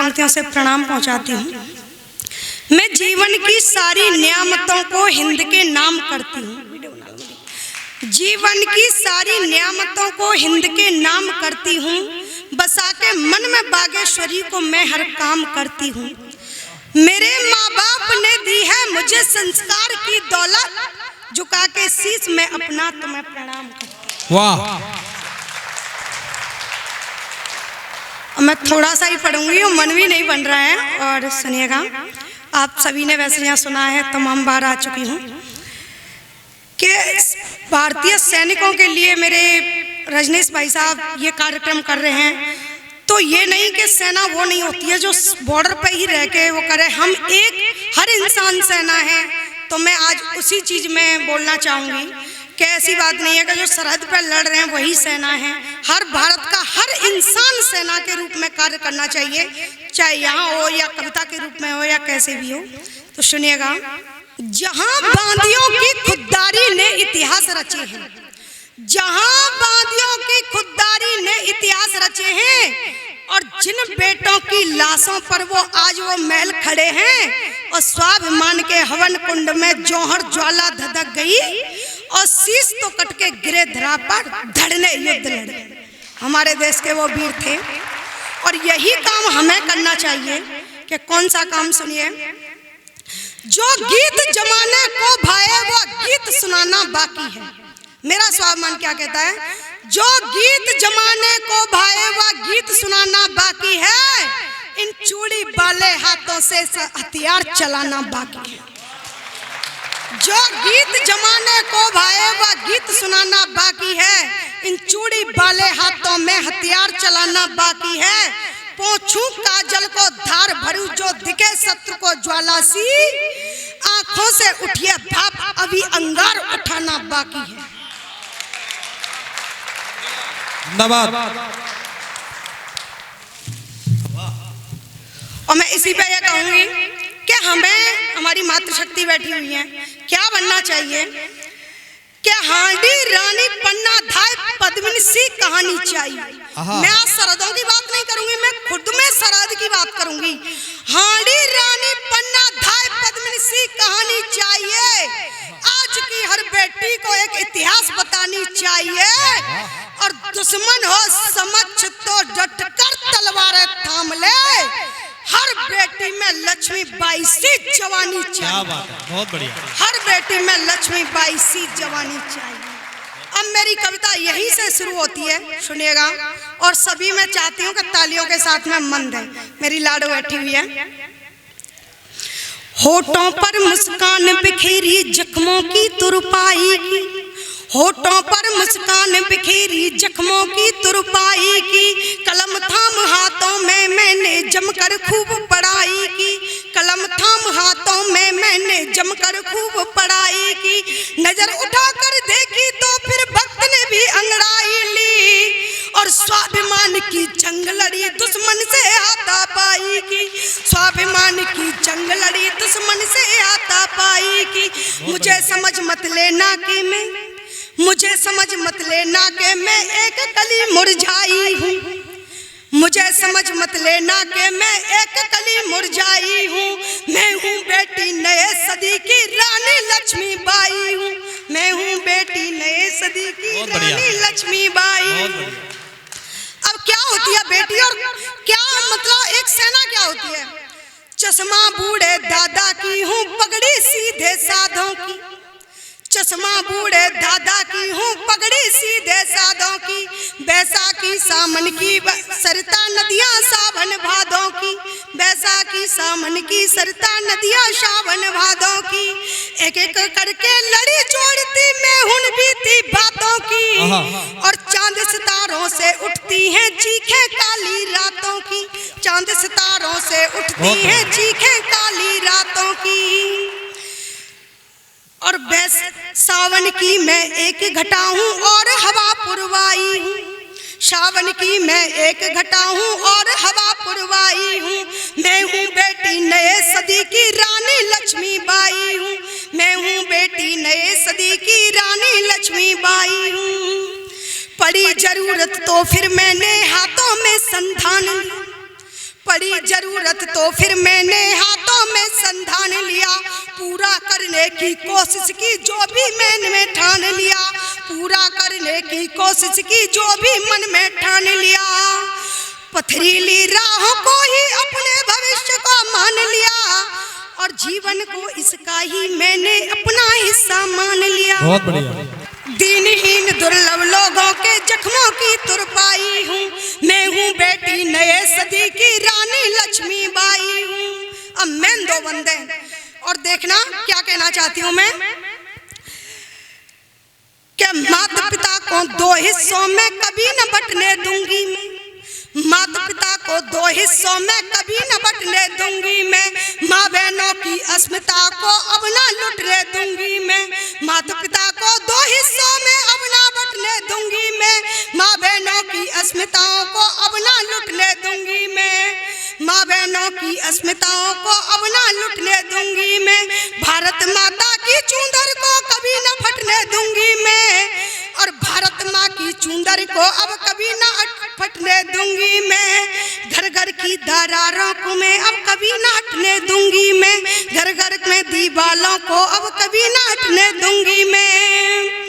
पंक्तियों से प्रणाम पहुंचाती हूँ। मैं जीवन की सारी नियामतों को हिंद के नाम करती हूँ। जीवन की सारी नियामतों को हिंद के नाम करती हूँ। बसा के मन में बागेश्वरी को मैं हर काम करती हूँ। मेरे माँ बाप ने दी है मुझे संस्कार की दौलत, झुका के शीश में अपना तुम्हें प्रणाम करती हूँ। वाह। मैं थोड़ा सा ही पढ़ूंगी, मन भी नहीं बन रहा है। और सुनिएगा, आप सभी ने वैसे यहाँ सुना है, तमाम बार आ चुकी हूँ कि भारतीय सैनिकों के लिए मेरे रजनीश भाई साहब ये कार्यक्रम कर रहे हैं। तो ये नहीं कि सेना वो नहीं होती है जो बॉर्डर पे ही रह के वो करे, हम हर इंसान सेना है। तो मैं आज उसी चीज़ में बोलना चाहूँगी कि ऐसी बात नहीं है कि जो सरहद पर लड़ रहे हैं वही सेना है। हर भारत का हर इंसान सेना के रूप में कार्य करना चाहिए, चाहे यहाँ हो या कविता के रूप में हो या कैसे भी हो। तो सुनिएगा, जहाँ बांदियों की खुददारी ने इतिहास रचे हैं, जहाँ बांदियों की खुददारी ने इतिहास रचे हैं, और जिन बेटों की लाशों पर वो आज वो महल खड़े हैं, और स्वाभिमान के हवन कुंड में जौहर ज्वाला धधक गई, और शीश तो कट के गिरे धरा पर धड़ने युद्ध लड़े। हमारे देश के वो वीर थे, और यही काम हमें करना चाहिए। कि कौन सा काम? सुनिए, जो गीत जमाने को भाए वो गीत सुनाना बाकी है। मेरा स्वाभिमान क्या कहता है? जो गीत जमाने को भाए वह गीत सुनाना बाकी है, इन चूड़ी वाले हाथों से हथियार चलाना बाकी है। जो गीत जमाने को भाए वह गीत सुनाना बाकी है, इन चूड़ी वाले हाथों में हथियार चलाना बाकी है। पोंछूं काजल को धार भरूं जो दिखे शत्रु को ज्वाला सी, आंखों से उठिए भाप अभी अंगार उठाना बाकी है। और मैं इसी पे ये कहूंगी कि हमें, हमारी मातृशक्ति बैठी हुई है, क्या बनना चाहिए कि हांडी रानी पन्ना धाय पद्मिनी सी कहानी चाहिए। मैं आज सरहदों की बात नहीं करूंगी, मैं खुद में सरहद की बात करूंगी। हांडी रानी पन्ना धाय पद्मिनी सी कहानी चाहिए। आज की हर बेटी को एक इतिहास बतानी चाहिए, और दुश्मन हो समक्ष तो डटकर तलवारें थाम ले। हर बेटी में लक्ष्मी बाई सी जवानी चाहिए। क्या बात है, बहुत बढ़िया। हर बेटी में लक्ष्मी बाई सी जवानी चाहिए। अब मेरी कविता यही से शुरू होती है, सुनिएगा। और सभी मैं चाहती हूँ कि तालियों के साथ में मन दें। मेरी लाडो बैठी हुई है। होठों पर मुस्कान बिखेरी जख्मों की तुरपाई की, होठों पर मुस्कान बिखेरी जख्मों की तुरपाई की, कलम थाम हाथों में मैंने जमकर खूब पढ़ाई की, कलम थाम हाथों में मैंने जमकर खूब पढ़ाई की। नजर उठाकर देखी तो फिर भक्त ने भी अंगड़ाई ली, और स्वाभिमान की जंग लड़ी दुश्मन से हाथापाई की, स्वाभिमान की जंग लड़ी दुश्मन से हाथापाई की। मुझे समझ मत लेना कि मुझे समझ मत लेना कि मैं एक कली मुरझाई हूँ, मुझे समझ मत लेना कि मैं एक कली मुरझाई हूँ। मैं हूँ बेटी नए सदी की रानी लक्ष्मीबाई हूँ, मैं हूँ बेटी नए सदी की रानी लक्ष्मीबाई। अब क्या होती है बेटी, और क्या मतलब एक सेना क्या होती है? चश्मा बूढ़े दादा की हूँ, पगड़ी सीधे साधों की, चश्मा बूढ़े दादा की हूँ, पगड़ी सीधे साधों की। बैसाखी सामन की सरता नदियाँ सावन भादों की, बैसाखी सामन की सरता नदियाँ सावन भादों की। एक एक करके लड़ी जोड़ती मैं हुन बीती बातों की, और चांद सितारों से उठती हैं चीखें काली रातों की, चांद सितारों से उठती हैं चीखें काली रातों की। और सावन की मैं एक घटा हूँ और हवा पुरवाई हूँ, सावन की मैं एक घटा हूँ और हवा पुरवाई हूँ। मैं हूँ बेटी नए सदी की रानी लक्ष्मीबाई हूँ, मैं हूँ बेटी नए सदी की रानी लक्ष्मीबाई हूँ। पड़ी जरूरत तो फिर मैंने हाथों में संधान लिया, पड़ी जरूरत तो फिर मैंने हाथों में संधान लिया, पूरा करने की कोशिश की जो भी मन में ठान लिया, पूरा करने की कोशिश की जो भी मन में ठान लिया। पथरीली राहों को ही अपने भविष्य को मान लिया और जीवन को इसका ही मैंने अपना हिस्सा मान लिया। बहुत बढ़िया। दीनहीन दुर्लभ लोगों के जख्मों की तुरपाई हूँ, मैं हूँ बेटी नए सदी की रानी लक्ष्मीबाई हूँ। अब मैं दो बंदे और देखना क्या कहना चाहती हूँ मैं, क्या माता पिता को दो हिस्सों में कभी न बंटने दूंगी मैं, माता पिता को दो हिस्सों में कभी न बंटने दूंगी मैं, माँ बहनों की अस्मिता को अब ना लुटने दूंगी मैं, माता पिता को दो हिस्सों में अब ना बंटने दूंगी मैं, माँ बहनों की अस्मिताओं को अब ना लुटने दूंगी मैं, माँ बहनों की अस्मिताओं को अब ना लुटने दूंगी मैं, भारत माता की चूंदर को कभी न फटने दूंगी मैं, और भारत माँ की चूंदर को अब कभी ना फटने दूंगी मैं, घर घर की दरारों को मैं अब कभी ना हटने दूंगी मैं, घर घर में दीवालों को अब कभी ना हटने दूंगी मैं।